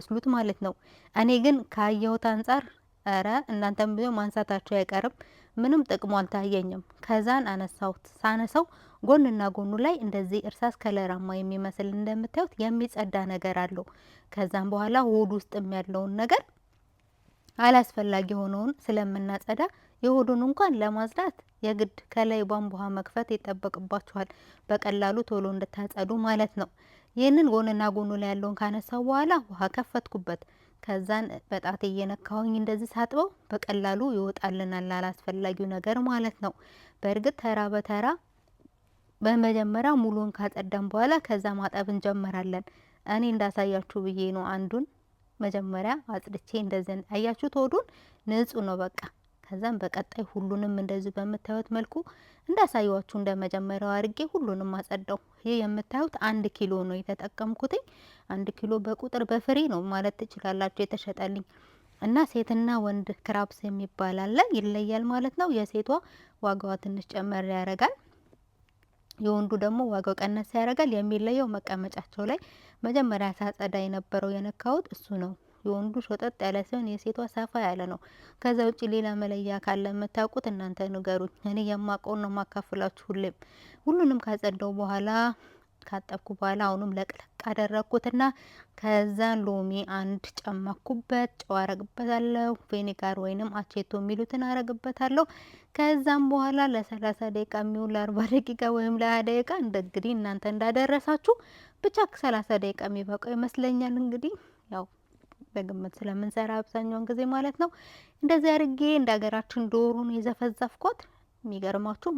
መስሉት ማለት ነው። እኔ ግን ካየሁት አንጻር ኧረ እናንተም ቢሆን ማንሳታችሁ አይቀርም ምንም ጥቅሙ አልታየኝም። ከዛን አነሳሁት። ሳነሳው ጎንና ጎኑ ላይ እንደዚህ እርሳስ ከለራማ የሚመስል እንደምታዩት የሚጸዳ ነገር አለው። ከዛም በኋላ ሆድ ውስጥም ያለውን ነገር አላስፈላጊ የሆነውን ስለምናጸዳ የሆዱን እንኳን ለማጽዳት የግድ ከላይ ቧንቧ መክፈት ይጠበቅባችኋል፣ በቀላሉ ቶሎ እንድታጸዱ ማለት ነው። ይህንን ጎንና ጎኑ ላይ ያለውን ካነሳው በኋላ ውሃ ከፈትኩበት። ከዛን በጣቴ እየነካሁኝ እንደዚህ ሳጥበው በቀላሉ ይወጣልናል አላስፈላጊው ነገር ማለት ነው። በእርግጥ ተራ በተራ በመጀመሪያ ሙሉን ካጸዳን በኋላ ከዛ ማጠብ እንጀምራለን። እኔ እንዳሳያችሁ ብዬ ነው አንዱን መጀመሪያ አጽድቼ እንደዚህ አያችሁት፣ ሆዱን ንጹህ ነው በቃ። ከዛም በቀጣይ ሁሉንም እንደዚህ በምታዩት መልኩ እንዳሳያችሁ እንደመጀመሪያው አድርጌ ሁሉንም አጸዳው። ይህ የምታዩት 1 ኪሎ ነው የተጠቀምኩትኝ። 1 ኪሎ በቁጥር በፍሬ ነው ማለት ትችላላችሁ የተሸጠልኝ። እና ሴትና ወንድ ክራብስ የሚባል አለ፣ ይለያል ማለት ነው። የሴቷ ዋጋዋ ትንሽ ጨመር ያደርጋል፣ የወንዱ ደግሞ ዋጋው ቀነስ ያደርጋል። የሚለየው መቀመጫቸው ላይ መጀመሪያ ሳጸዳ የነበረው የነካሁት እሱ ነው። የወንዱ ሾጠጥ ያለ ሲሆን የሴቷ ሰፋ ያለ ነው። ከዛ ውጪ ሌላ መለያ ካለ የምታውቁት እናንተ ንገሩኝ። እኔ የማውቀውን ነው ማካፍላችሁ ሁሌም። ሁሉንም ካጸዳው በኋላ ካጠብኩ በኋላ አሁንም ለቅለቅ አደረኩትና ከዛ ሎሚ አንድ ጨመኩበት፣ ጨው አረግበታለሁ፣ ቬኒጋር ወይንም አቼቶ የሚሉትን አረግበታለሁ። ከዛም በኋላ ለ30 ደቂቃ የሚሆን ለ40 ደቂቃ ወይም ለ20 ደቂቃ እንግዲህ እናንተ እንዳደረሳችሁ ብቻ 30 ደቂቃ የሚበቃው ይመስለኛል። እንግዲህ ያው በግምት ስለምንሰራ አብዛኛውን ጊዜ ማለት ነው። እንደዚህ አድርጌ እንደ ሀገራችን ዶሮን የዘፈዘፍኳት የሚገርማችሁ